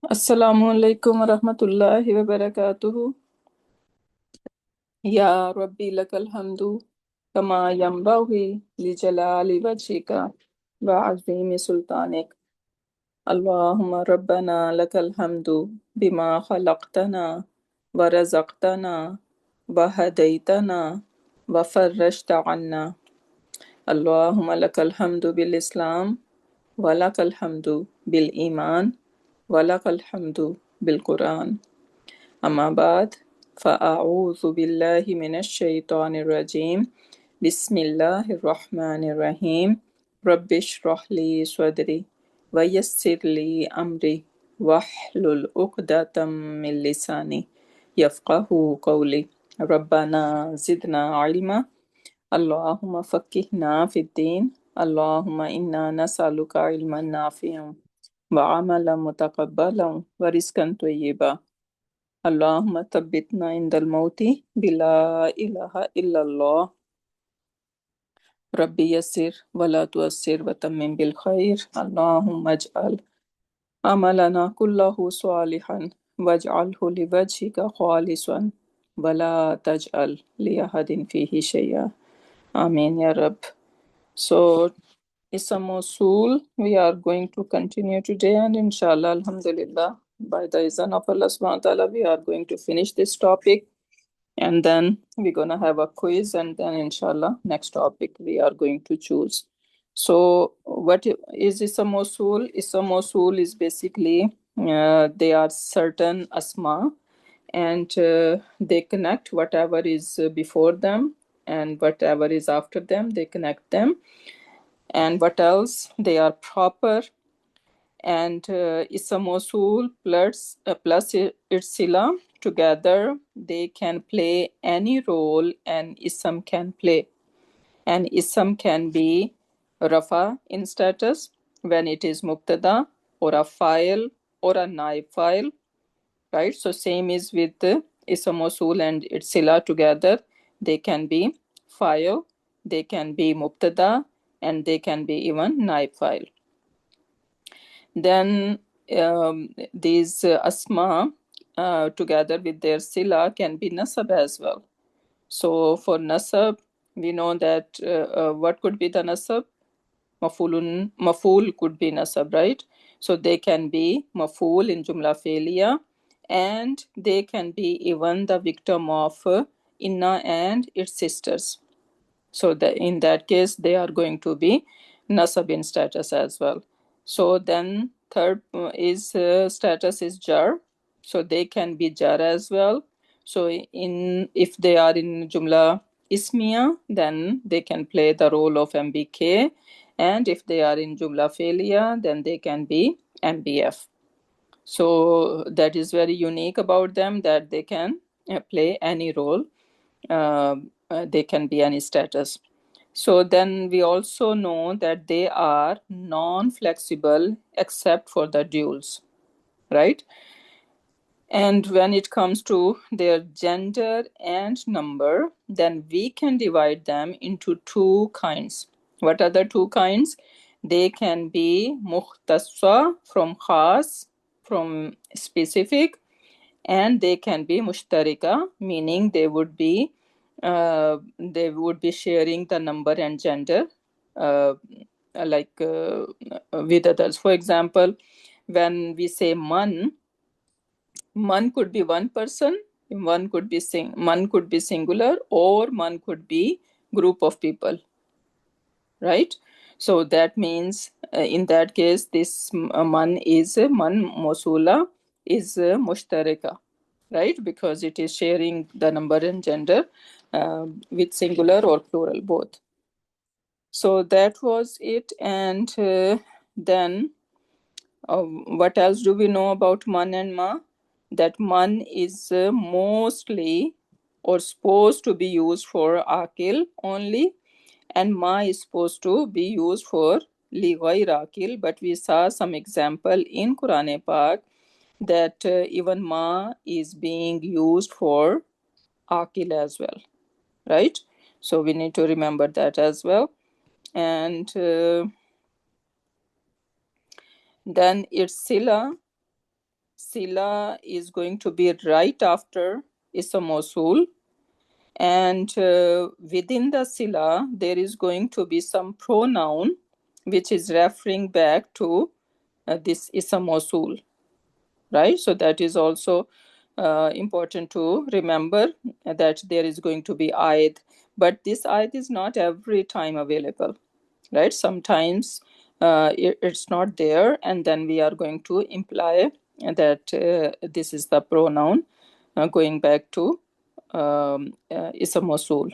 Assalamualaikum warahmatullahi wabarakatuh. Ya Rabbi lakal hamdu kama yanbaghi li jalali wajhika wa azimi sultanik. Allahumma rabbana lakal hamdu bima khalaqtana wa razaqtana wa hadaitana wa farrajta anna. Allahumma lakal hamdu bil Islam wa lakal hamdu bil iman wa lakal hamdu bil Quran. أما بعد فأعوذ بالله من الشيطان الرجيم بسم الله الرحمن الرحيم رب اشرح لي صدري ويسر لي أمري واحلل عقدة من لساني يفقه قولي ربنا زدنا علما اللهم فقهنا في الدين اللهم إنا نسألك علما نافعا وعملا متقبلا ورزقا طيبا اللهم ثبتنا عند الموت بلا إله إلا الله ربي يسر ولا تؤسر وتمم بالخير اللهم اجعل عملنا كله صالحا واجعله لوجهك خالصا ولا تجعل لأحد فيه شيئا آمين يا رب. So Isam Mosul, we are going to continue today, and inshallah, alhamdulillah, by the izan of Allah subhanahu wa ta'ala, we are going to finish this topic, and then we're gonna have a quiz, and then inshallah, next topic we are going to choose. So, what is Isam Mosul? Isam Mosul is basically they are certain asma, and they connect whatever is before them and whatever is after them, they connect them. And what else? They are proper, and Isam Mosul plus its sila together, they can play any role an Isam can play. An Isam can be Rafa in status when it is Mubtada, or a file, or a naib file, right? So same is with the Isam Mosul and its sila together. They can be file, they can be Mubtada, and they can be even naib file. Then these asma together with their sila can be nasab as well. So for nasab, we know that what could be the nasab? Maful could be nasab, right? So they can be maful in jumla felia, and they can be even the victim of inna and its sisters. So in that case, they are going to be nasab in status as well. So then third is status is jar. So they can be jar as well. So if they are in jumla ismiya, then they can play the role of MBK. And if they are in jumla felia, then they can be MBF. So that is very unique about them, that they can play any role. They can be any status. So then we also know that they are non-flexible except for the duals, right? And when it comes to their gender and number, then we can divide them into two kinds. What are the two kinds? They can be muhtassa from khas, from specific, and they can be mushtarika, meaning they would be sharing the number and gender uh, with others. For example, when we say man could be one person, man could be singular, or man could be group of people, right? So that means in that case, this man is man mosula is mushtarika, right? Because it is sharing the number and gender with singular or plural both. So that was it. And then what else do we know about man and ma? That man is mostly or supposed to be used for akil only, and ma is supposed to be used for li ghair akil. But we saw some example in Quran Pak that even ma is being used for akil as well, right? So we need to remember that as well. And then its sila sila is going to be right after ism mausul, and within the sila there is going to be some pronoun which is referring back to this ism mausul, right? So that is also important to remember, that there is going to be aid, but this aid is not every time available, right? Sometimes it's not there, and then we are going to imply that this is the pronoun going back to ism mausul.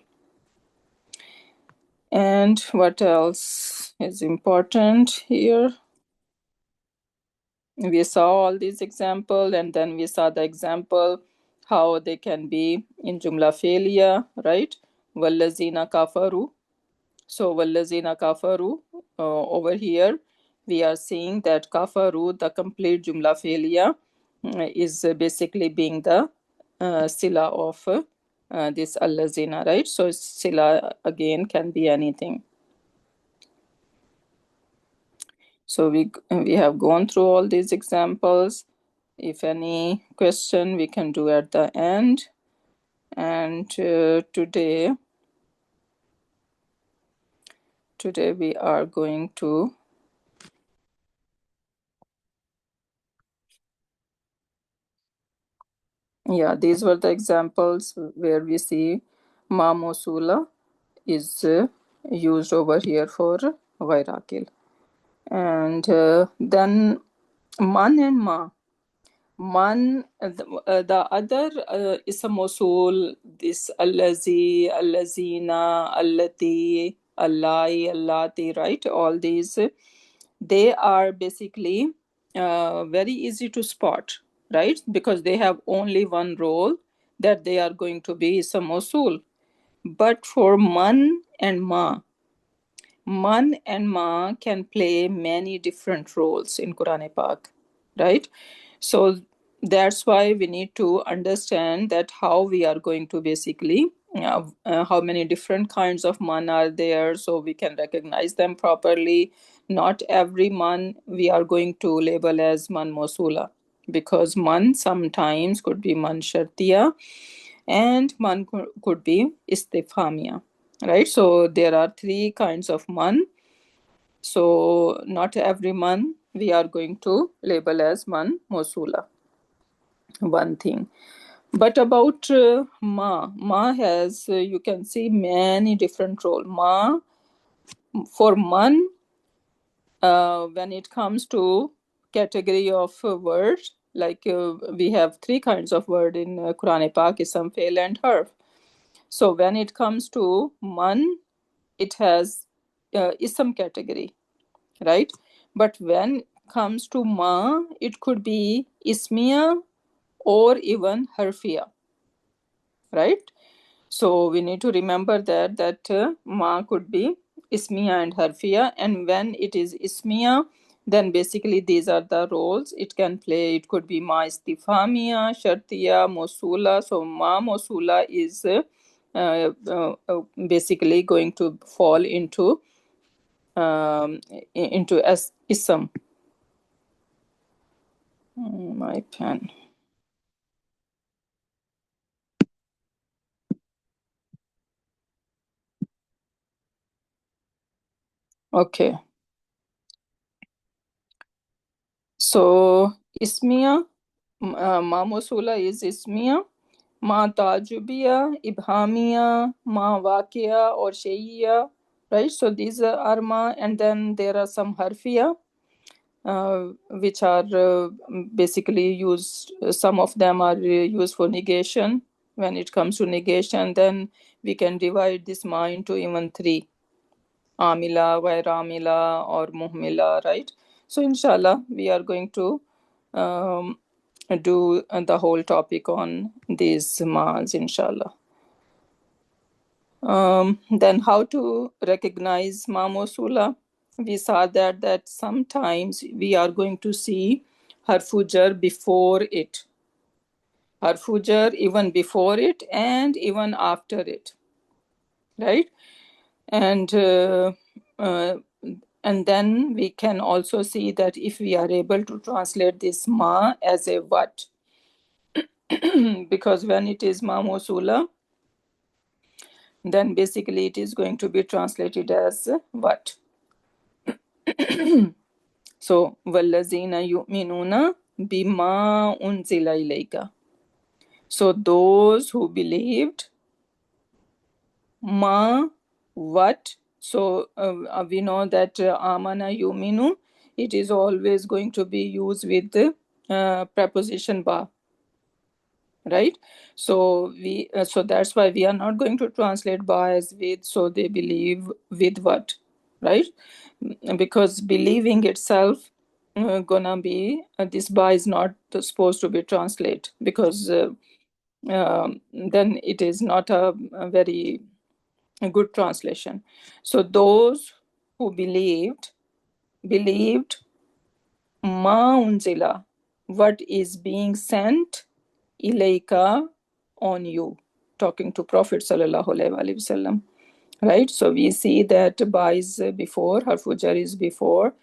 And what else is important here? We saw all these examples, and then we saw the example how they can be in jumla failure, right? Wallazina kafaru. So wallazina kafaru, over here we are seeing that kafaru, the complete jumla failure, is basically being the sila of this allazina, right? So sila again can be anything. So we have gone through all these examples. If any question, we can do at the end. And today we are going to these were the examples where we see ma mosula is used over here for Vairakil. And then man and ma. Man, the other ism mosul, this allazi, allazina, allati, allai, allati, right? All these, they are basically very easy to spot, right? Because they have only one role, that they are going to be ism mosul. But for man and ma can play many different roles in Quran Pak, right? So that's why we need to understand that how we are going to basically how many different kinds of man are there, so we can recognize them properly. Not every man we are going to label as man mosula, because man sometimes could be man shartiya, and man could be istifhamia, right? So there are three kinds of man. So not every man we are going to label as man mosula. One thing. But about ma has, you can see many different role. Ma, for man, when it comes to category of word, like we have three kinds of word in Quran Pak, ism, fail, and harf. So when it comes to man, it has ism category, right? But when comes to ma, it could be ismiya or even harfiya, right? So we need to remember that ma could be ismiya and harfiya, and when it is ismiya, then basically these are the roles it can play. It could be ma istifamiya, shartiya, mosula. So ma mosula is basically going to fall into as ism. My pen. Okay. So ismiya, ma mosula is ismiya, ma tajubiya, ibhamiya, ma wakia or shayya, right? So these are ma, and then there are some harfiya, which are basically used. Some of them are used for negation. When it comes to negation, then we can divide this ma into even three: amila, vairamila, or muhmila, right? So inshallah, we are going to um, do the whole topic on these ma's, inshallah. Then how to recognize ma mosula? We saw that sometimes we are going to see harfujar before it, harfujar even before it and even after it, right? And And then we can also see that if we are able to translate this ma as a what, because when it is ma mosula, then basically it is going to be translated as what. So, وَالَّذِينَ يُؤْمِنُونَ بِمَا أُنزِلَ إِلَيْكَ. So, those who believed, ma, what. So, we know that amana yuminu, it is always going to be used with the preposition ba, right? So so that's why we are not going to translate ba as with, so they believe with what, right? Because believing itself gonna be this ba is not supposed to be translate, because then it is not a very good translation. So those who believed ma unzila, what is being sent ilayka, on you, talking to Prophet sallallahu alaihi wasallam, right? So we see that ba is before, harfujar is before,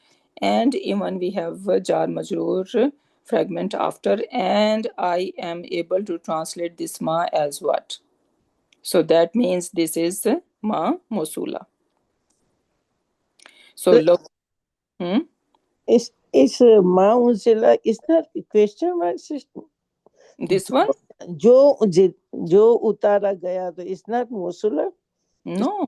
and even we have jar majroor fragment after, and I am able to translate this ma as what. So that means this is ma mosula. So look, It's ma unzila. Is that a question mark system? This one? जो उतारा गया, तो it's not mosula. No.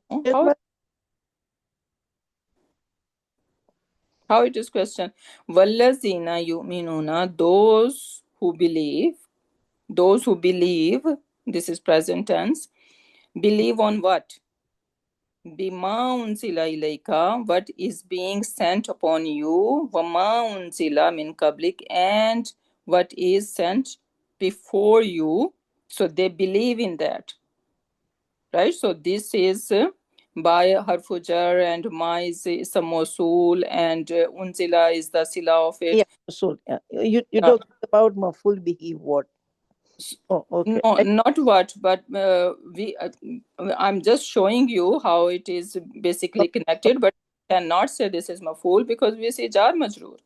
How it is question? Wallazina yu'minuna, those who believe, this is present tense, believe on what? Bima unzila ilayka, what is being sent upon you, wama unzila min kablik, and what is sent before you. So they believe in that, right? So this is by harfujar, and ma is a mosul, and unzila is the sila of it. Yeah, mosul. Yeah. You talking about maful bihi what? Oh, okay. No, not what, but I'm just showing you how it is basically connected, but cannot say this is maful because we say jar majroor.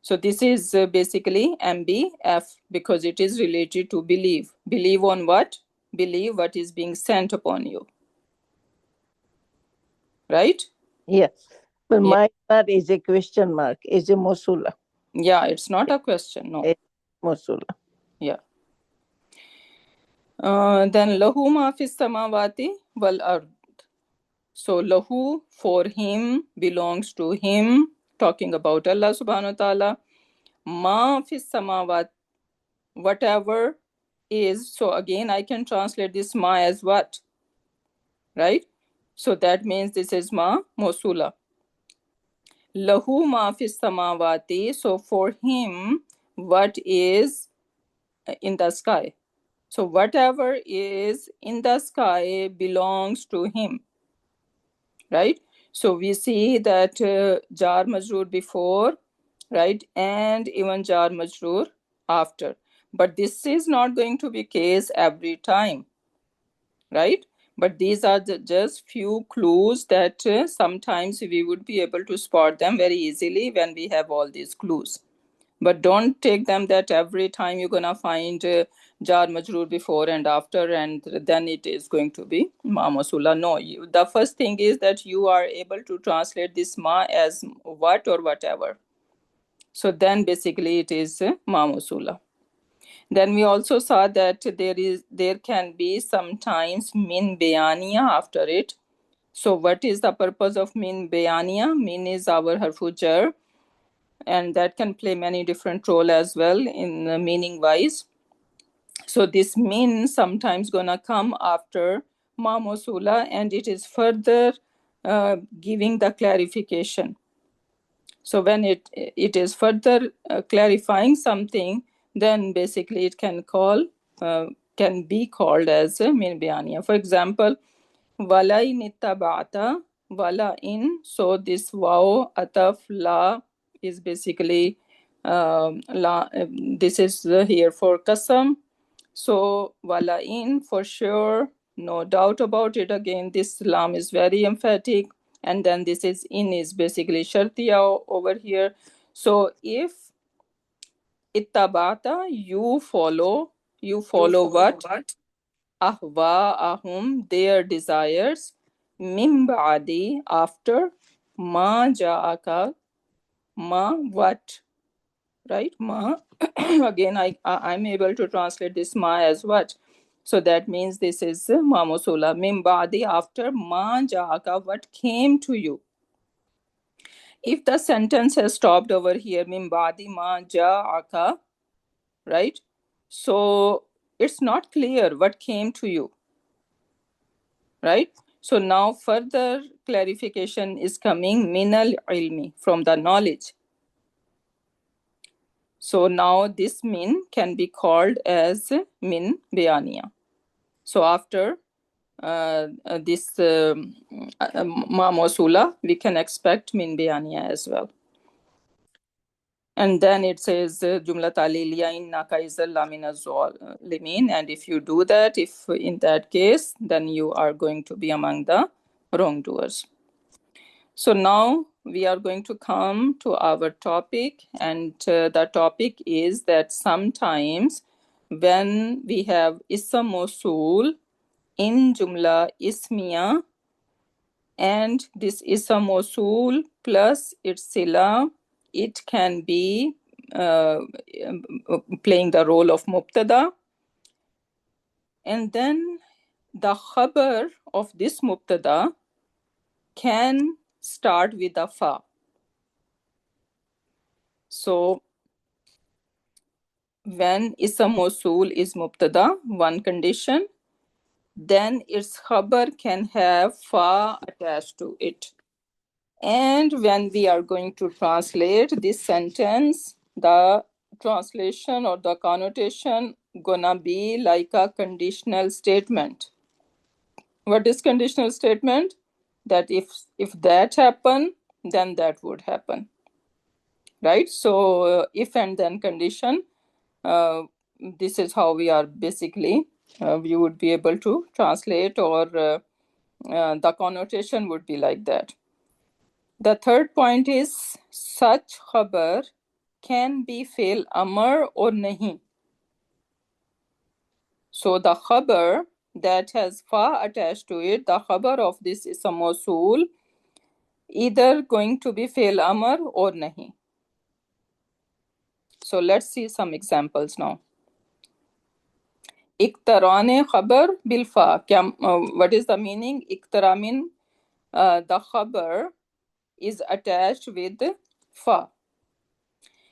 So this is basically MBF because it is related to believe. Believe on what? Believe what is being sent upon you. Right? Yes. But my not is a question mark. Is a mosula. Yeah, it's not a question. No. Mosula. Yeah. Then lahu ma fis samawati wal ard. So lahu, for him, belongs to him, talking about Allah subhanahu wa ta'ala. Ma fis samawat, whatever is. So again I can translate this ma as what, right? So that means this is ma mosula. Lahu ma fis samawati, so for him what is in the sky. So whatever is in the sky belongs to him, right? So we see that jar majroor before, right, and even jar majroor after. But this is not going to be case every time, right? But these are just few clues that sometimes we would be able to spot them very easily when we have all these clues. But don't take them that every time you're gonna find jar majroor before and after, and then it is going to be ma masula. No, the first thing is that you are able to translate this ma as what or whatever. So then basically it is ma masula. Then we also saw that there can be sometimes min bayaniya after it. So what is the purpose of min bayaniya? Min is our harfu jar, and that can play many different role as well in meaning wise. So this min sometimes gonna come after ma mosula, and it is further giving the clarification. So when it is further clarifying something, then basically it can be called as min bayaniya. For example, wala in ittaba'ta, wala in. So this waw ataf la is basically la. This is here for qasam. So wala in, for sure, no doubt about it. Again, this lam is very emphatic. and then this is in is basically shartiya over here. So if ittabata, you follow what? Ahwa'ahum, their desires, min ba'di, after, ma ja'aka, ma what, right? Ma, again, I'm able to translate this ma as what? So that means this is ma mawsula, min ba'di, after, ma ja'aka, what came to you. If the sentence has stopped over here, min ba'di ma ja'aka, right? So it's not clear what came to you, right? So now further clarification is coming, minal ilmi, from the knowledge. So now this min can be called as min bayaniya. So after this ma mawsula, we can expect min bayaniya as well. And then it says jumla taliliya innaka izal lamina zalimin, and if you do that, if in that case, then you are going to be among the wrongdoers. So now we are going to come to our topic, and the topic is that sometimes when we have ism mawsul in jumla ismiya, and this ism mawsul plus its sila, it can be playing the role of mubtada, and then the khabar of this mubtada can start with a fa. So when ism mawsul is mubtada, one condition, then its khabar can have fa attached to it. And when we are going to translate this sentence, the translation or the connotation gonna be like a conditional statement. What is conditional statement? That if that happen, then that would happen, right? So if and then condition, this is how we are basically we would be able to translate, or the connotation would be like that. The third point is such khabar can be fail amar or nahi. So the khabar that has fa attached to it, the khabar of this is a mawsul, either going to be fail amar or nahi. So let's see some examples now. Iqtarane khabar bilfa. What is the meaning? Iqtara mean the khabar is attached with fa.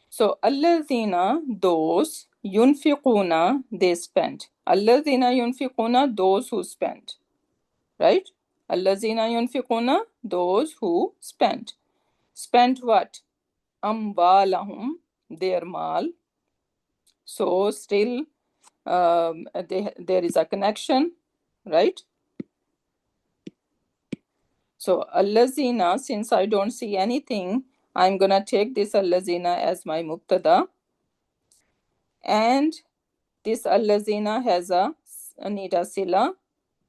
So alladhina, those, yunfiquna, they spend. Alladhina yunfiquna, those who spend. Right? Alladhina yunfiquna, those who spend. Spend what? Amwalahum, their mal. So still there is a connection, right? So allazina, since I don't see anything, I'm gonna take this allazina as my mubtada, and this allazina has a need a sila.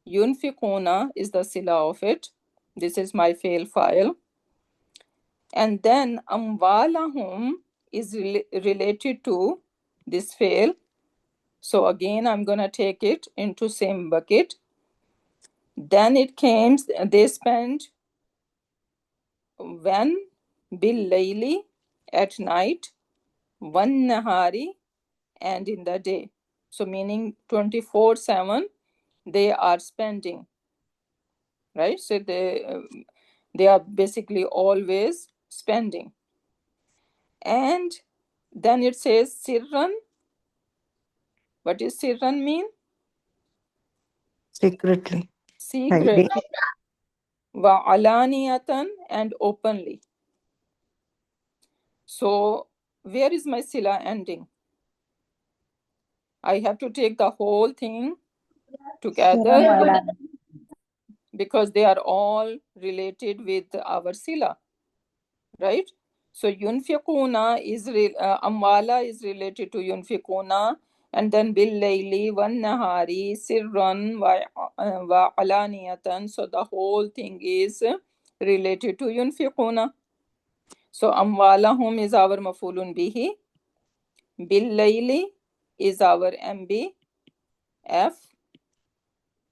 Yunfiquna is the sila of it. This is my fail file, and then amwalahum is related to this fail. So again, I'm gonna take it into same bucket. Then it came, they spend when bil layli, at night, one nahari, and in the day. So meaning 24/7 they are spending, right? So they are basically always spending. And then it says sirran. What does sirran mean? Secretly. Secret. Wa alaniyatan, and openly. So where is my sila ending? I have to take the whole thing together because they are all related with our sila, right? So yunfiquna is amwala is related to yunfiquna, and then bil layli wan nahari sirran wa alaniyatan. So the whole thing is related to yunfiquna. So amwalahum is our mafulun bihi. Bil-layli is our MB. F.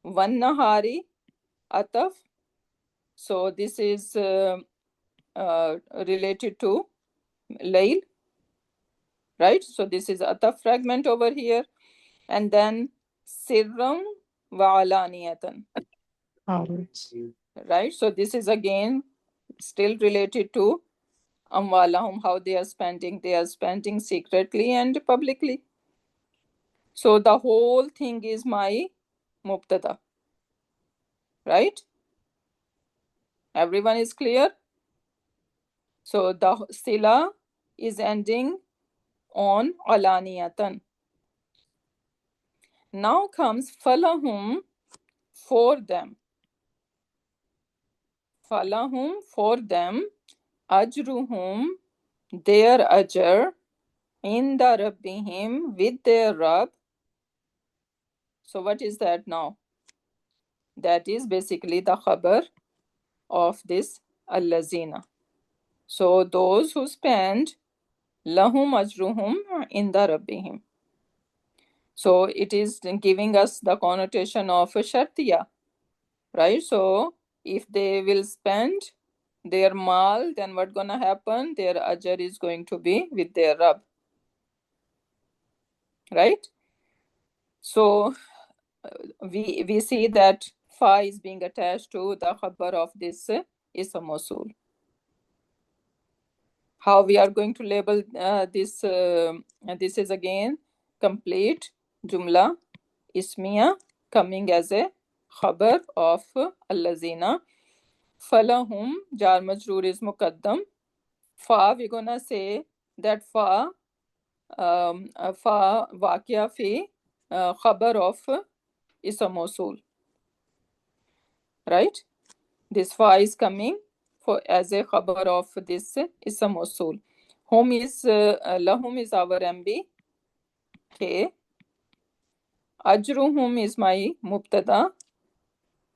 Wan nahari ataf. So this is related to layl, right? So this is ataf fragment over here. And then sirram wa alaniyatan, right? So this is again still related to amwalahum, how they are spending. They are spending secretly and publicly. So the whole thing is my mubtada, right? Everyone is clear? So the sila is ending on alaniyatan. Now comes falahum, for them. Falahum, for them. Ajruhum, their ajr. Inda rabbihim, with their Rabb. So what is that now? That is basically the khabar of this allazina. So those who spend, lahum ajruhum inda rabbihim. So it is giving us the connotation of a shartiya, right? So if they will spend their mal, then what's gonna happen? Their ajr is going to be with their Rabb, right? So we see that fa is being attached to the khabar of this ism mawsul. How we are going to label this? This is again complete jumla ismiya coming as a khabar of allazina. Falahum jar majroor is muqaddam. Fa, we're gonna say that fa waqia fi khabar of ism mawsul, right? This fa is coming for as a khabar of this ism mawsul. Hum is lahum is our MB. Okay. Ajruhum is my mubtada,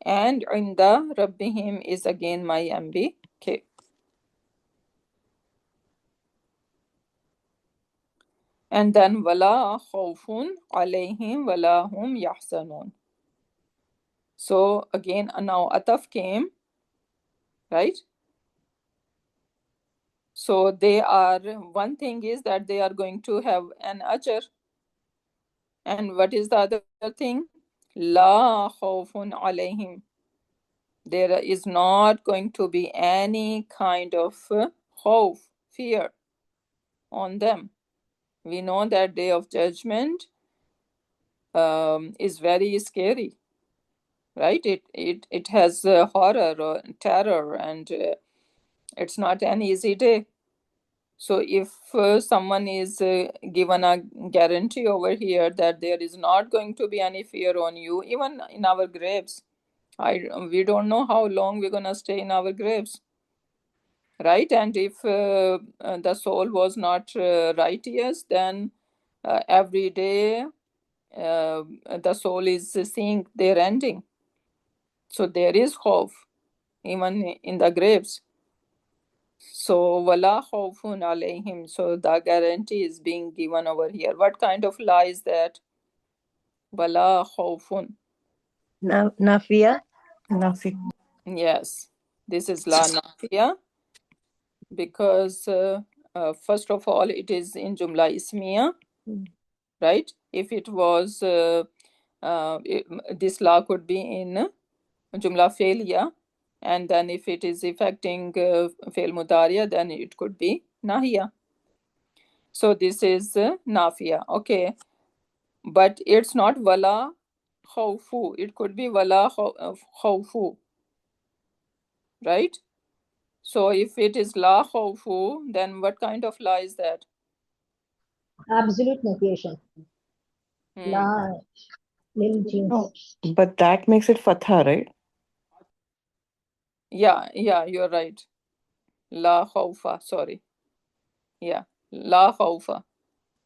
and inda rabbihim is again my MB. Okay. And then wala khawfun alayhim wala hum yahzanun. So again now ataf came, right? So they are, one thing is that they are going to have an ajr. And what is the other thing? La khawfun alayhim. There is not going to be any kind of khawf, fear on them. We know that day of judgment is very scary, right? It has horror or terror, and it's not an easy day. So if someone is given a guarantee over here that there is not going to be any fear on you, even in our graves, we don't know how long we're gonna stay in our graves, right? And if the soul was not righteous, then every day the soul is seeing their ending. So there is hope even in the graves. So wala khawfun alayhim. So the guarantee is being given over here. What kind of lie is that? Wala khawfun. Nafia? Nafi. Yes, this is la nafiya, because first of all it is in jumla ismiya, right? If it was this la could be in jumla failure, and then if it is affecting fail mudariya, then it could be nahiya. So this is nafiya, okay, but it's not wala khawfu, it could be wala khawfu, right? So if it is la khawfu, then what kind of la is that? Absolute negation. La lil jins. Oh, but that makes it fatha, right? Yeah, you're right. La khawfa, sorry. Yeah, la khawfa,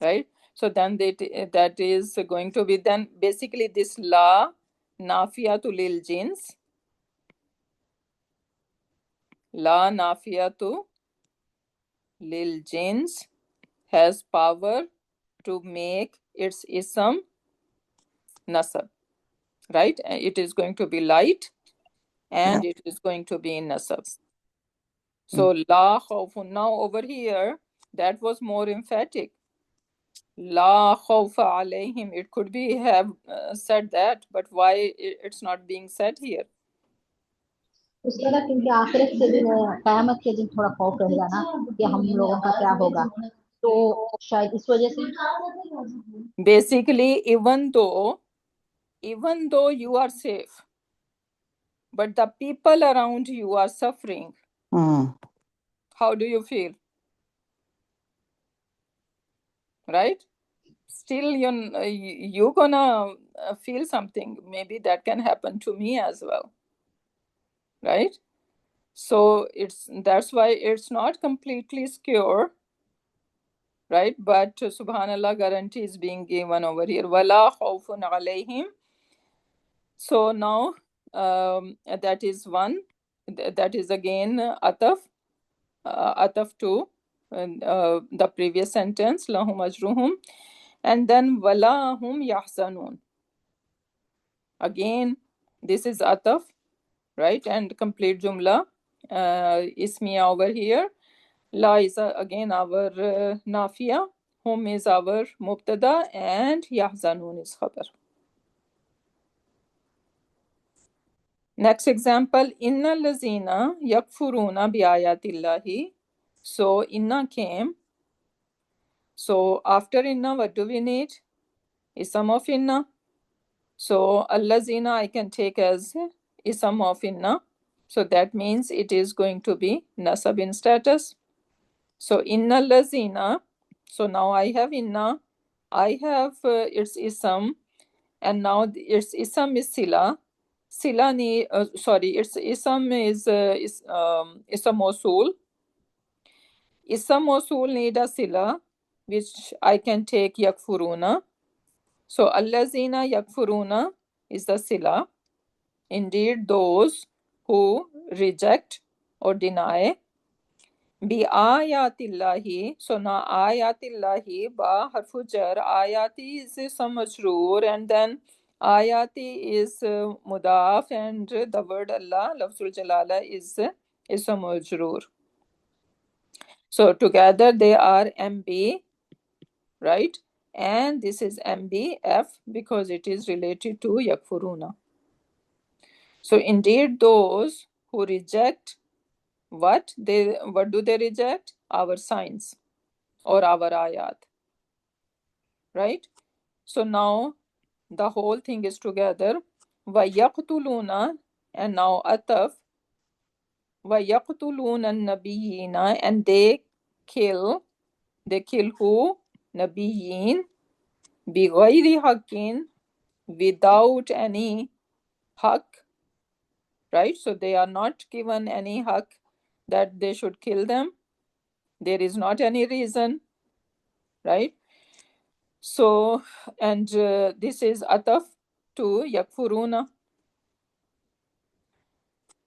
right? So then that is going to be then basically this la nafiya to lil jins, La nafiyatu lil jins has power to make its ism nasab, right? It is going to be light and it is going to be in nasab. So la khawfun. Now over here, that was more emphatic. La khawfa alayhim. It could be have said that, but why it's not being said here? उसके बाद क्योंकि आखिरत के दिन क़यामत के दिन थोड़ा खौफ रहेगा ना कि हम लोगों का क्या होगा, तो शायद इस वजह से Basically, even though you are safe, but the people around you are suffering, how do you feel? Right? Still, you're gonna feel something. Maybe that can happen to me as well. Right? So that's why it's not completely secure, right? But subhanallah, guarantee is being given over here. Wala khawfun alayhim. So now that is one. That is again ataf to the previous sentence, lahum ajruhum, and then wala hum yahzanun. Again, this is ataf, right? And complete jumla ismiya over here. La is again our nafiya, hum is our mubtada, and yahzanun is khabar. Next example, inna lazina yakfuruna bi ayatillahi. So inna came. So after inna, what do we need? Isam of inna. So allazina I can take as isam of inna. So that means it is going to be nasab in status. So inna lazina. So now I have inna. I have its isam, and now its isam is sila. Sila its isam is isam mosul. Isam mosul need a sila, which I can take yakfuruna. So allazina yakfuruna is the sila. Indeed, those who reject or deny. Bi ayatillahi. So now ayatillahi ba harfu jar. Ayati is some majroor, and then ayati is mudaf, and the word Allah, lafzul jalala, is a majroor. So together they are MB, right? And this is MBF because it is related to yakfuruna. So indeed, those who reject what do they reject? Our signs or our ayat, right? So now the whole thing is together. وَيَقْتُلُونَ, and now ataf. وَيَقْتُلُونَ النَّبِيِّينَ, and they kill who? Nabiyyin. بِغَيْرِ حَقٍّ, without any haq, right? So they are not given any haq that they should kill them. There is not any reason, right? So, and this is ataf to yakfuruna.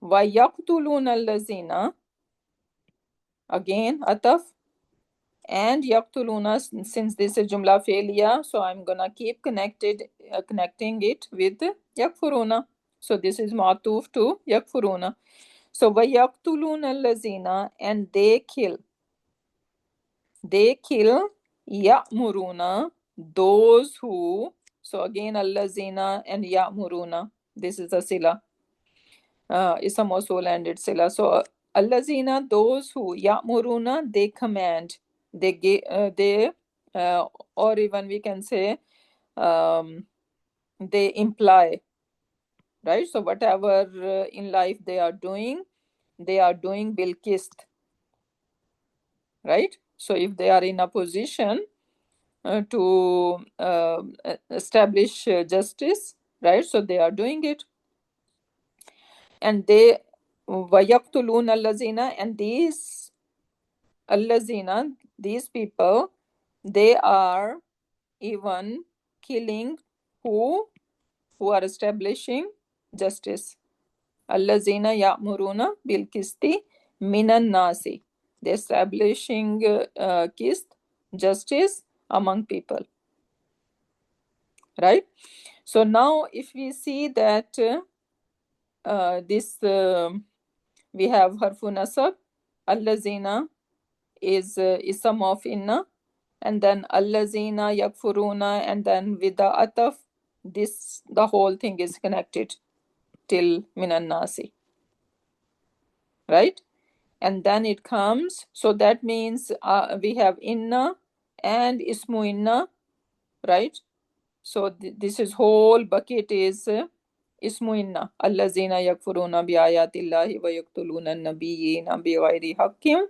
وَيَقْتُلُونَ الَّذِينَ, again ataf, and yaqtuluna, since this is jumla failure, so I'm gonna keep connecting it with yakfuruna. So this is ma'tuf to yakfuruna. So وَيَقْتُلُونَ الَّذِينَ, and they kill ya'muruna, those who. So again allazina and ya'muruna, this is a sila, isam mawsul and it's sila. So allazina, those who, ya'muruna, they command, they or even we can say they imply, right? So whatever in life they are doing bil qist, right? So if they are in a position to establish justice, right? So they are doing it. And they وَيَقْتُلُونَ الَّذِينَ, and these allazina, these people, they are even killing who are establishing justice. Allazina ya'muruna bil qisti minan nasi. They're establishing qist, justice among people. Right? So now if we see that this we have harfu nasab, allazina is ism of inna, and then allazina yakfuruna, and then with the ataf, this the whole thing is connected till minan nasi, right? And then it comes, so that means we have inna and ismu inna, right? So this is whole bucket is ismu inna, allazina yakfuruna bi ayatillahi wa yaqtuluna an-nabiyyina bighayri haqqin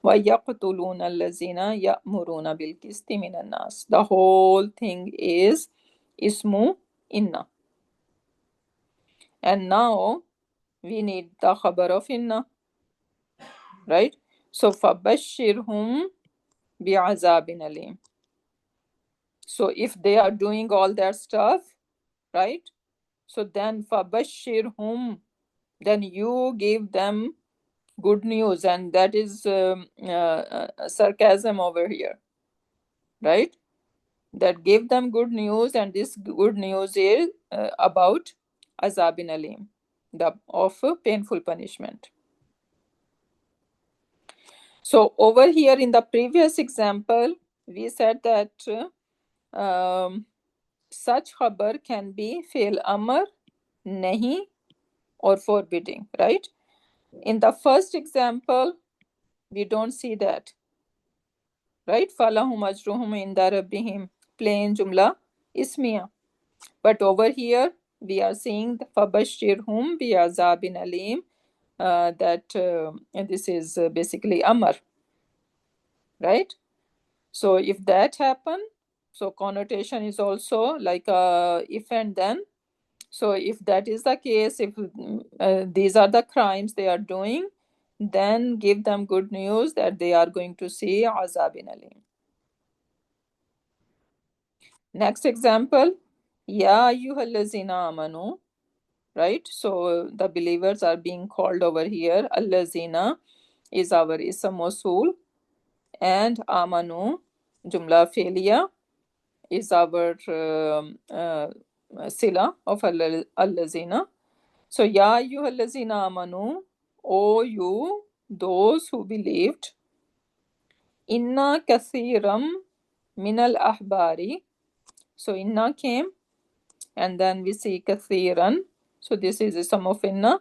wa yaqtuluna allazina ya'muruna bil qisti minan nas. The whole thing is ismu inna. And now we need the khabar of inna, right? So fabashshirhum bi'azabin alim. So if they are doing all that stuff, right? So then fabashshirhum, then you give them good news, and that is sarcasm over here, right? That give them good news, and this good news is about azabin alim, of painful punishment. So over here in the previous example, we said that such khabar can be fail amr, nahi, or forbidding, right? In the first example, we don't see that, right? Falahum ajruhum inda rabbihim, plain jumla ismiya. But over here, we are seeing the fabashirhum bi azabin alim, that this is basically amr, right? So if that happen, so connotation is also like if and then. So if that is the case, if these are the crimes they are doing, then give them good news that they are going to see azabin alim. Next example, ya ayyuhallazina amanu, right? So the believers are being called over here. Allazina is our ism mawsul, and amanu, jumla felia, is our sila of allazina. So ya ayyuhallazina amanu, O you, those who believed, inna kathiram minal ahbari. So inna came, and then we see kathiran. So this is a sum of inna.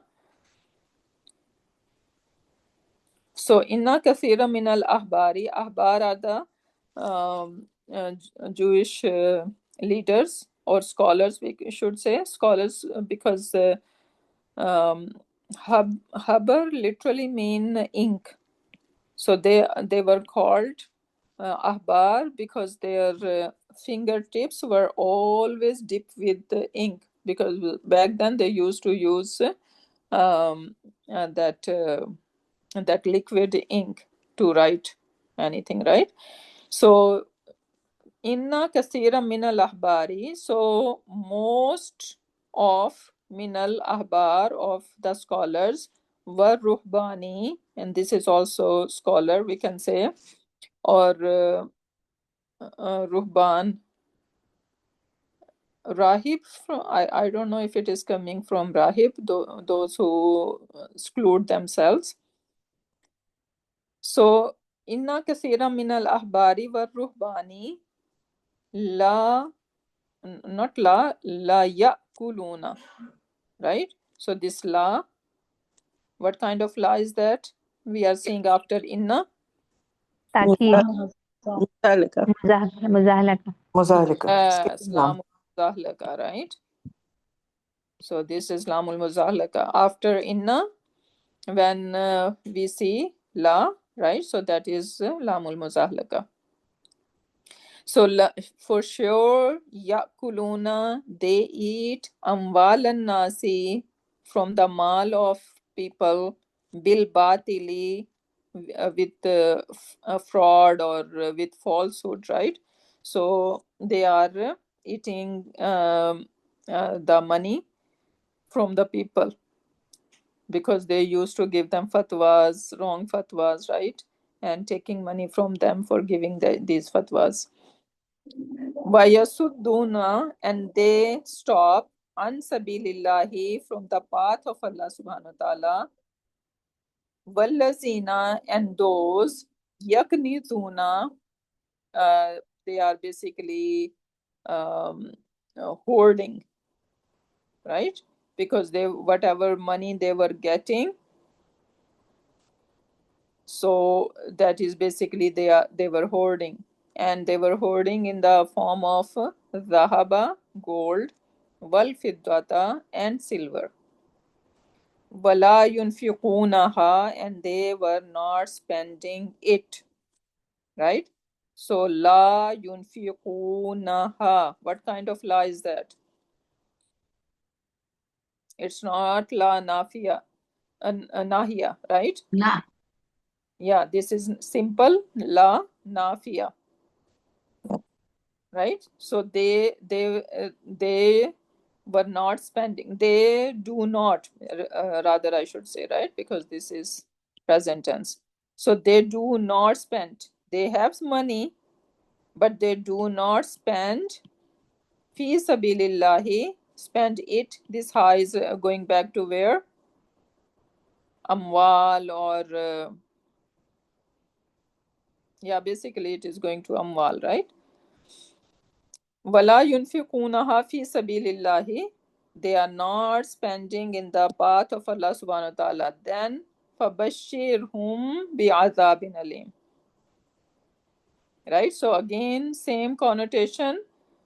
So inna kathiran minal ahbari. Ahbar are the Jewish leaders or scholars, we should say scholars, because habar literally mean ink. So they were called ahbar because their fingertips were always dipped with the ink, because back then they used to use that liquid ink to write anything, right? So inna kasira minal ahbari, so most of minal ahbar, of the scholars, were ruhbani, and this is also scholar we can say, or ruhban. Rahib, I don't know if it is coming from rahib, those who exclude themselves. So inna kasira minal ahbari wa ruhbani la, not la yakuluna, right? So this la, what kind of la is that we are seeing after inna? ताकीद Mutalaka. मुजाहलका Muzalika. Yes, lamul muzahlaka, right? So this is lamul muzahlaka. After inna, when we see la, right? So that is lamul muzahlaka. So for sure, yakuluna, they eat amwalan nasi, from the mal of people, bil batili, with fraud or with falsehood, right? So they are eating the money from the people. because they used to give them fatwas, wrong fatwas, right? And taking money from them for giving these fatwas. Vayasudduna, and they stop an sabilillahi, from the path of Allah subhanahu wa ta'ala. Wallazina, and those yaknizuna, they are basically hoarding, right? Because they, whatever money they were getting, so that is basically they were hoarding, and they were hoarding in the form of zahaba, gold, wal fiddata, and silver. Wala yunfiqunaha, and they were not spending it, right? So la yunfiqunaha, what kind of la is that? It's not la nafiya, nahiya, right? Nah. Yeah, this is simple la nafiya, right? So they were not spending. They do not, rather I should say, right? Because this is present tense. So they do not spend. They have money, but they do not spend. Fi sabilillahi, spend it. This ha is going back to where? Amwal, or yeah, basically it is going to amwal, right? Wala yunfiqunaha fi sabilillahi, they are not spending in the path of Allah subhanahu wa ta'ala. Then fabashirhum bi'adhabin alim. Right? So again, same connotation,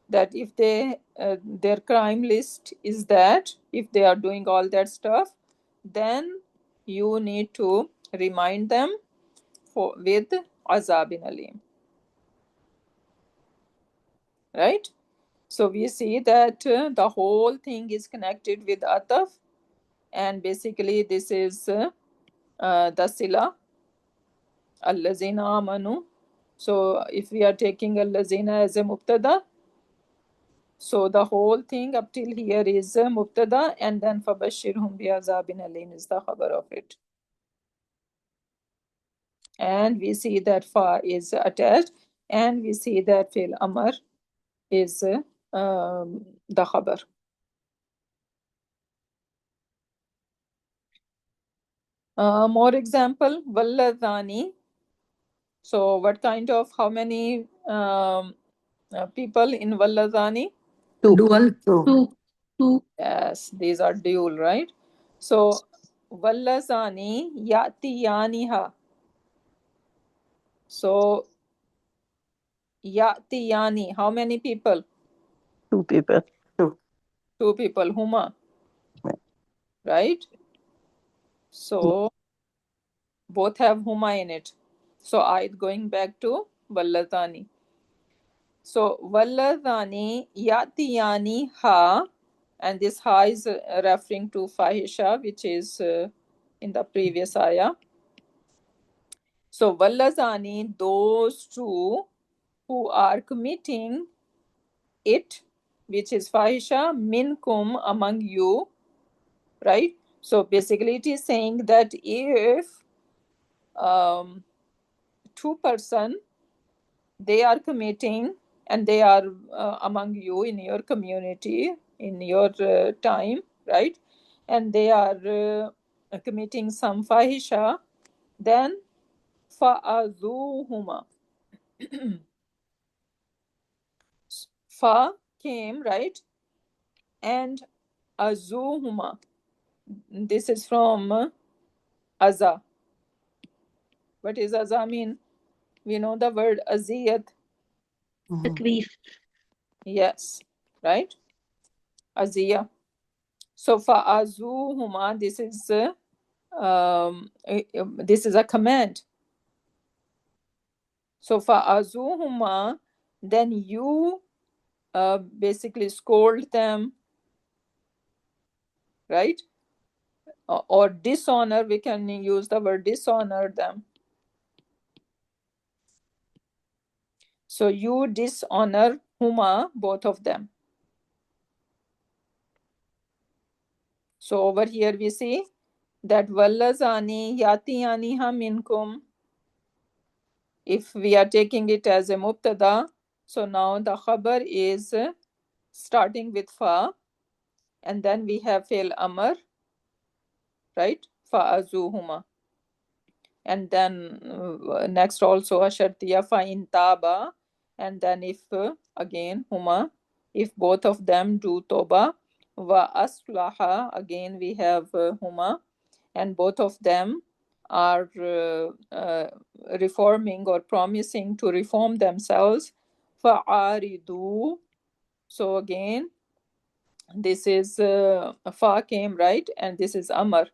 that if they their crime list is that, if they are doing all that stuff, then you need to remind them with azabin alim. Right? So we see that the whole thing is connected with ataf, and basically this is the sila, allazina amanu. So if we are taking allazina as a mubtada, so the whole thing up till here is mubtada, and then fabashirhum bi'azabin alim is the khabar of it. And we see that fa is attached, and we see that fil amr is the khabar. More example, walladhani. So what kind of, how many people in walladhani? Two. Two. Yes, these are dual, right? So wallazani yatiyaniha. So yatiyani, how many people? Two people. Two people, huma, right? So both have huma in it. So I going back to wallazani. So wallazani yatiyani ha, and this ha is referring to fahisha, which is in the previous ayah. So wallazani, those two who are committing it, which is fahisha, minkum, among you, right? So basically it is saying that if two person, they are committing, and they are among you in your community, in your time, right? And they are committing some fahisha, then fa'azuhuma. Fa came, right? And azuhuma, this is from aza. What is aza mean? We know the word aziyat. Taklif. Yes, right? Aziya. So fa'azuhuma, this is a command. So fa'azuhuma, then you basically scold them, right? Or dishonor, we can use the word dishonor them. So you dishonor huma, both of them. So over here we see that wallazani yatiyaniha minkum, if we are taking it as a mubtada, so now the khabar is starting with fa, and then we have fi'l amr, right? Fa'azuhuma. And then next also ashartiya fa in taba, and then if again huma, if both of them do toba, wa aslaha, again we have huma, and both of them are reforming or promising to reform themselves, fa'aridu. So again this is fa came, right, and this is amr.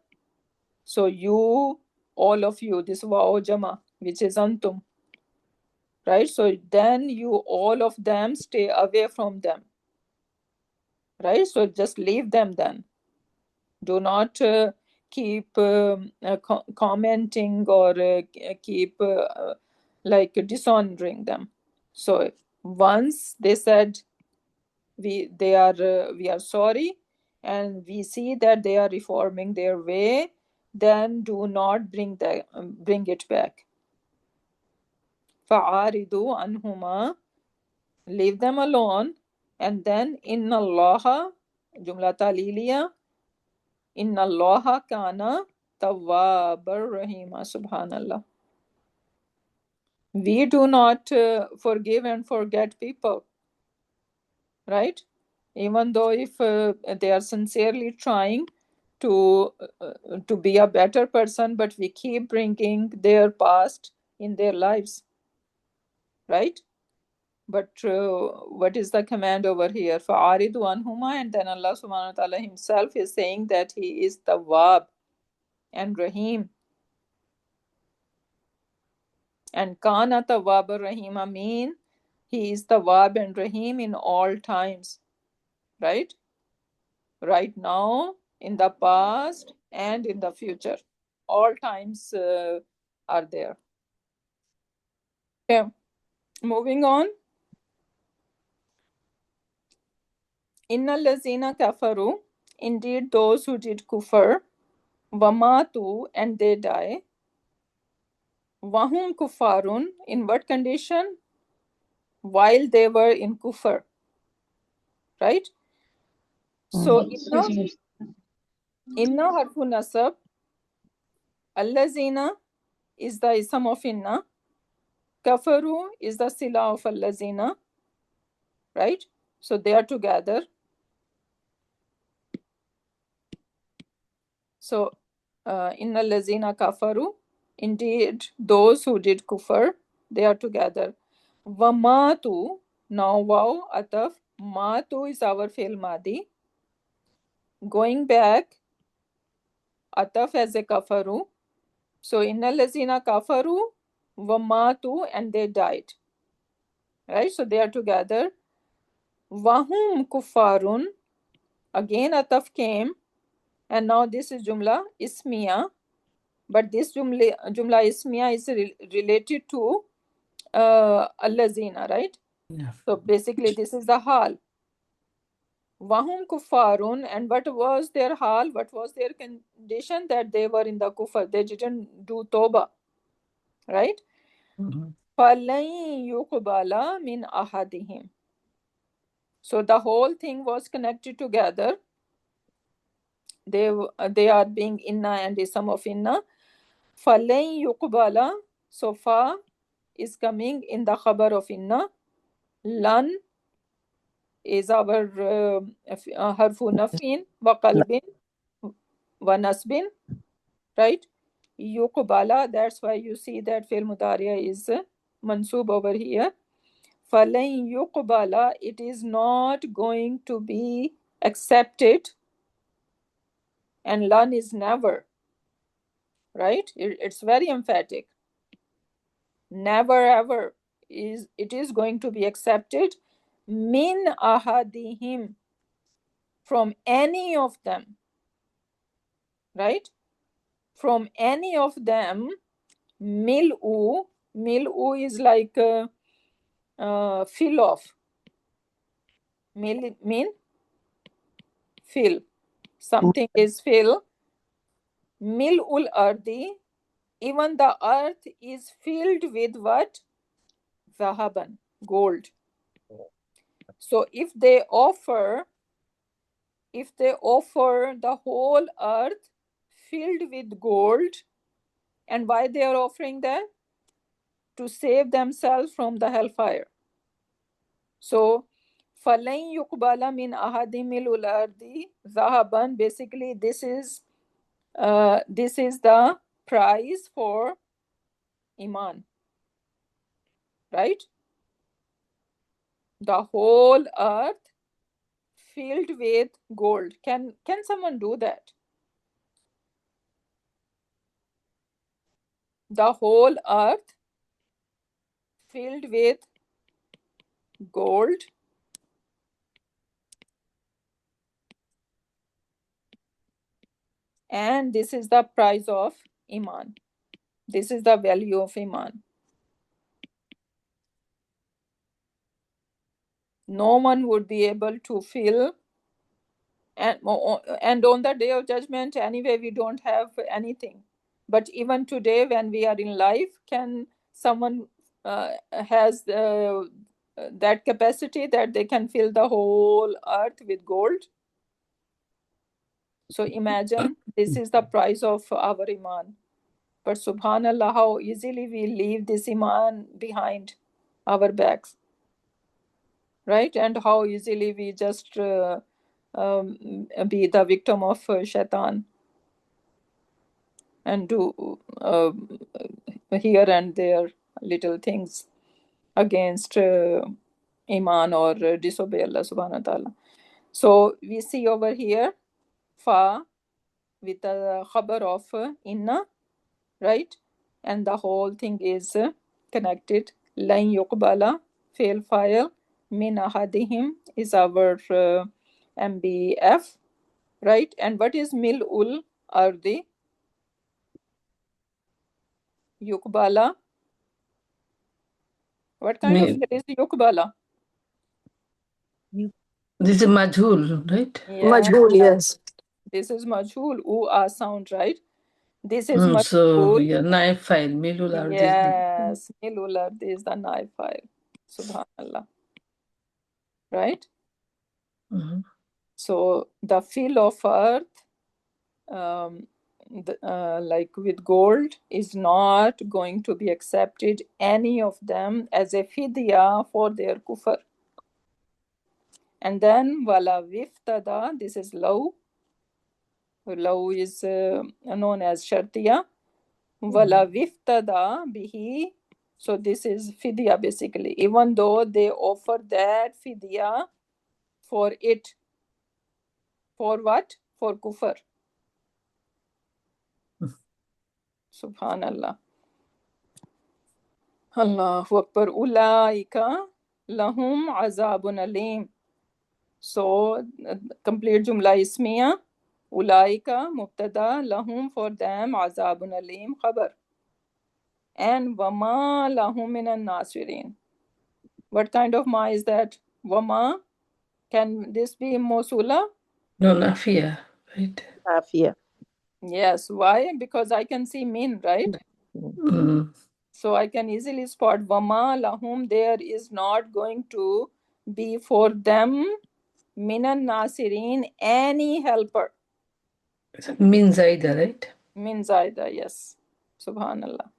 So you, all of you, this wa'o jama, which is antum, right? So then you, all of them, stay away from them, right? So just leave them then. Do not keep commenting or keep like dishonoring them. So once they said we are sorry, and we see that they are reforming their way, then do not bring it back. فَعَارِضُوا عَنْهُمَا, leave them alone. And then inna allaha, jumla taliliya, inna allaha kana tawwabar rahima. Subhanallah. We do not forgive and forget people, right? Even though if they are sincerely trying to be a better person, but we keep bringing their past in their lives, right? But what is the command over here? فَعَارِضُ عَنْهُمَا, and then Allah subhanahu wa ta'ala himself is saying that he is Tawwab and Rahim. And Kana Tawwab Rahima mean he is Tawwab and Rahim in all times, right? Right now, in the past, and in the future. All times are there. Okay, moving on. Inna lazina kafaru, indeed those who did kufr, wamatu, and they die, wahum kufarun, in what condition? While they were in kufr, right? So inna harfu nasab, allazina is the ism of inna, kafaru is the sila of allazina, right? So they are together. So inna allazina kafaru, indeed those who did kufr, they are together. Wamatu, now wow ataf, matu is our fi'l madi. Going back, ataf as a kafaru. So inna allazina kafaru wamatu, and they died, right? So they are together. Wahum kufarun, again ataf came, and now this is jumla ismiya, but this jumla ismiya is related to allazina, right? Yeah. So basically this is the hal. Wahum kufarun, and what was their hal? What was their condition? That they were in the kufar. They didn't do toba, right? فَلَن يُقْبَلَ مِنْ أَحَدِهِمْ. So the whole thing was connected together. They are being inna and ism of inna. فَلَن يُقْبَلَ, so fa is coming in the khabar of inna. Lan is our harfu nafin wa qalbin wa nasbin, right? Yuqbala, that's why you see that fi'l mudariya is mansub over here. Falan yuqbala, it is not going to be accepted, and lan is never, right? It's very emphatic. Never ever it is going to be accepted. Min ahadihim, from any of them, right? From any of them. Mil'u is like fill off. Mean fill. Something is fill. Mil'ul ardi, even the earth is filled with what? Zahaban, gold. So if they offer the whole earth filled with gold, and why they are offering that? To save themselves from the hellfire. So فَلَنْ يُقْبَلَ مِنْ أَحَدٍ مِلْءُ الْأَرْضِ ذَهَبًا, basically this is the price for Iman, right? The whole earth filled with gold. Can someone do that? The whole earth filled with gold. And this is the price of Iman. This is the value of Iman. No one would be able to fill, and on the day of judgment, anyway, we don't have anything. But even today, when we are in life, can someone has that capacity that they can fill the whole earth with gold? So imagine this is the price of our Iman. But subhanallah, how easily we leave this Iman behind our backs, right? And how easily we just be the victim of shaitan and do here and there little things against Iman or disobey Allah subhanahu wa ta'ala. So we see over here fa with the khabar of inna, right? And the whole thing is connected. Lan yuqbala, fail file, min ahadihim is our MBF, right? And what is mil'ul ardi? Yuqbala. What kind of fi'l is yuqbala? This is majhul, right? Yeah. Majhul, yes. This is majhul. Sound, right? This is majhul. So yeah, naib file. Milul ardi. Yes, mil'ul ardi is the naib file. Subhanallah. Right? Mm-hmm. So the fill of earth, like with gold, is not going to be accepted, any of them, as a fidya for their kufr. And then wala wiftada, this is law. Law is known as shartiya. Wala wiftada bihi. So this is fidya basically. Even though they offer that fidya for it. For what? For kufr. Subhanallah. Allahu Akbar. Ulaika lahum azabun alim. So, complete jumla ismiya. Ulaika mubtada, lahum for them, azabun alim khabar. And wama lahum minan nasirin. What kind of ma is that? Wama. Can this be mosula? No, nafiya, right? Nafiya. Yes. Why? Because I can see min, right? Mm. So I can easily spot wama lahum. There is not going to be for them minan nasirin, any helper. Min zaida, right? Min zaida, yes. Subhanallah.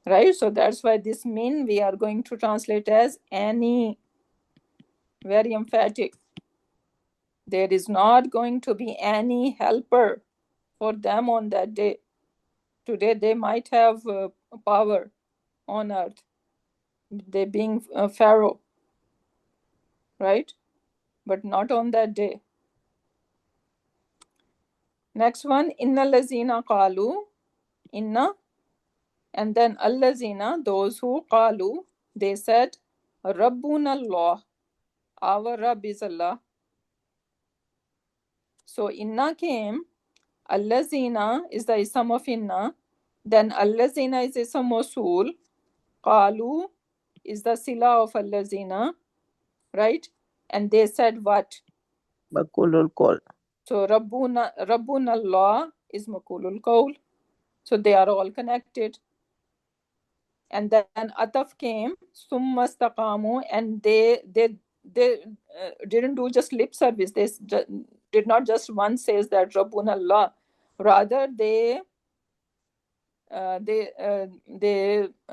Right? So that's why this min we are going to translate as any. Very emphatic. There is not going to be any helper for them on that day. Today they might have power on earth. They being Pharaoh. Right? But not on that day. Next one, inna lazina qalu, inna, and then allazina, those who qalu, they said, Rabbuna Allah, our Rabb is Allah. So inna came, allazina is the ism of inna, then allazina is ism mawsul, qalu is the sila of allazina, right? And they said what? Bakulul call. So Rabbuna Allah, is maqulul qawl. So they are all connected. And then ataf came, summa istaqamu, and they didn't do just lip service. They did not just one says that Rabbuna Allah. Rather, they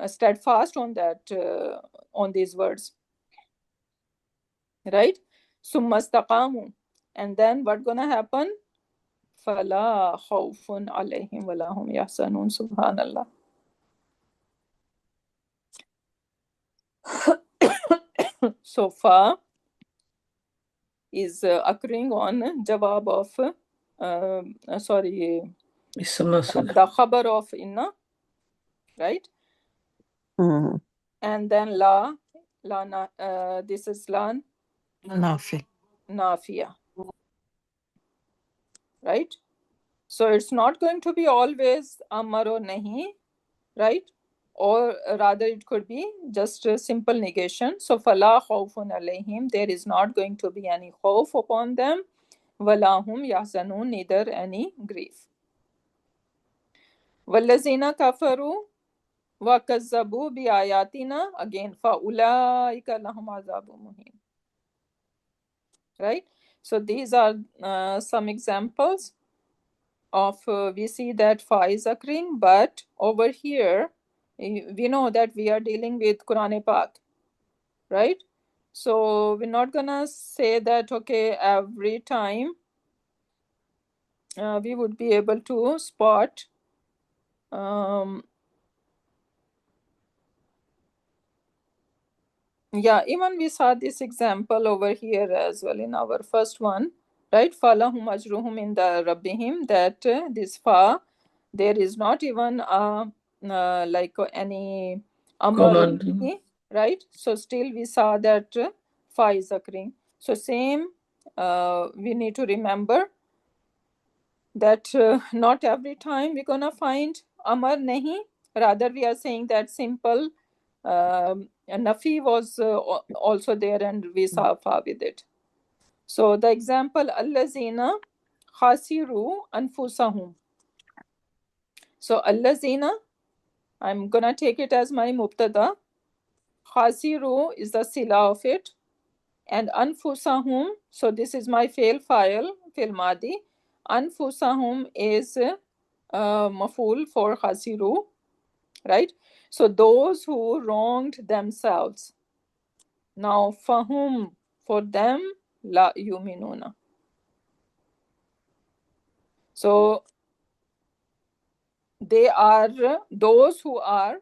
steadfast on that, on these words, right? Summa istaqamu, and then what gonna happen? Fala khawfun alayhim wala hum yahzanun. Subhanallah. So fa is occurring on jawab of the khabar of inna, right? Mm. And then la this is la nafiya, right? So it's not going to be always amar or nahi, right? Or rather it could be just a simple negation. So fala khawfun alayhim, there is not going to be any khawf upon them. Wala hum yahzanun, neither any grief. Wallazina kafaru wa kazzabu bi ayatina, again fa ulaika lahum azabun muhin, right? So these are some examples of we see that fa is occurring, but over here we know that we are dealing with Quran Pak, right? So we're not gonna say that okay, every time we would be able to spot even we saw this example over here as well in our first one, right? Falahum ajruhum inda rabbihim, that this fa, there is not even like any amar, right? So still we saw that fa is occurring. So same, we need to remember that not every time we're gonna find amar nahi. Rather we are saying that simple nafi was also there, and we saw fa with it. So the example allazina khasiru anfusahum. So allazina, I'm gonna take it as my mubtada. Khasiru is the sila of it, and anfusahum, so this is my fail madi. Anfusahum is maful for khasiru, right? So those who wronged themselves. Now fahum, for them, la yuminuna. So they are those who are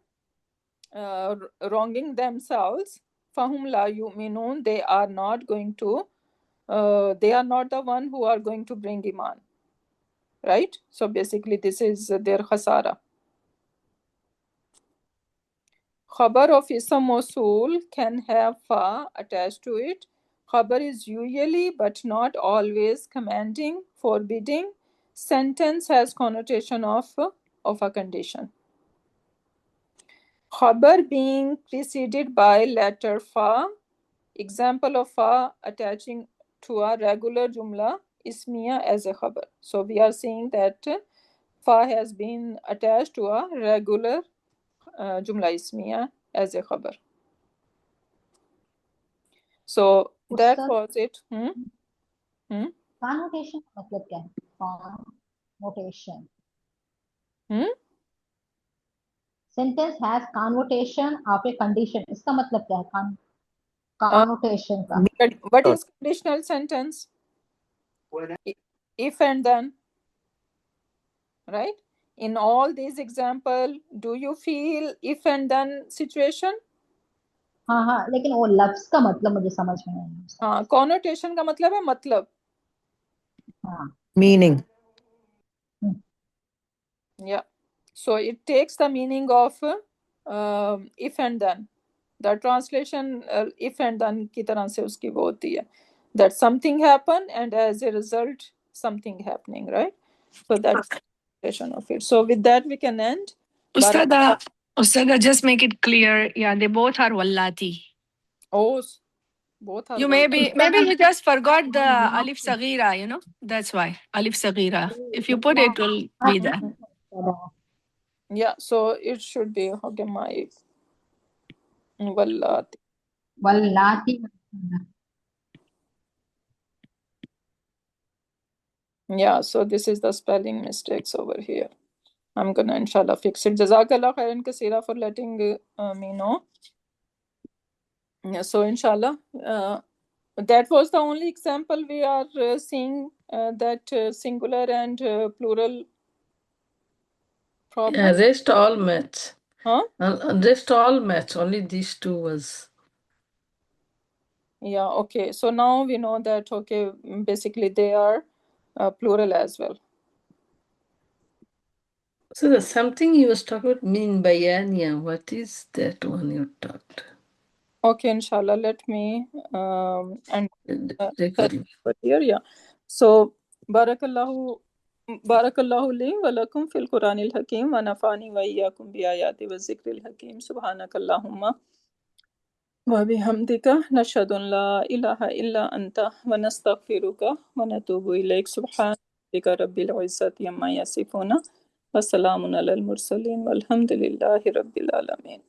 wronging themselves. Fahum la yuminun, they are not going to, they are not the one who are going to bring iman, right? So basically this is their khasara. Khabar of ism mawsool can have fa attached to it. Khabar is usually but not always commanding, forbidding. Sentence has connotation of a condition. Khabar being preceded by letter fa. Example of fa attaching to a regular jumla ismiya as a khabar. So we are seeing that fa has been attached to a regular jumla ismiya as a khabar. So that was it. Connotation का मतलब क्या है? Connotation. Sentence has connotation of a condition. इसका मतलब क्या है? Connotation का. What is conditional sentence? If and then, right? In all these examples, do you feel if and then situation? हाँ, लेकिन वो लफ्ज का मतलब मुझे समझ में नहीं आता. हाँ, connotation का मतलब है मतलब. हाँ. Meaning. Yeah. So it takes the meaning of if and then. The translation if and then की तरह से उसकी वो होती है. That something happened and as a result something happening, right? So that's the translation of it. So with that we can end. Ustada, just make it clear. Yeah, they both are wallati. Oh, both are You working. maybe you just forgot the alif sagira, you know. That's why alif sagira. If you put it, will be there. Yeah, so it should be okay, my wallati. वल्लाती Yeah, so this is the spelling mistakes over here. I'm gonna inshallah fix it. Jazakallah khairan kaseera for letting me know. Yeah, so inshallah, that was the only example we are seeing that singular and plural Yeah, problem. rest all match. Huh? Rest all match. Only these two was. Yeah, okay. So now we know that, okay, basically they are plural as well. So there's something you was talking about min bayaniya. What is that one you talked? Okay, inshallah, let me and Recording. here, yeah. So barakallahu li wa lakum fil Quranil Hakim wa nafani wa iyyakum bi ayati wa zikril hakim. Subhanakallahumma wa bihamdika nashhadu an la ilaha illa anta wa nastaghfiruka wa natubu ilayk. Subhanaka rabbil izzati amma yasifuna wa salamun alal mursalin walhamdulillahi rabbil alamin.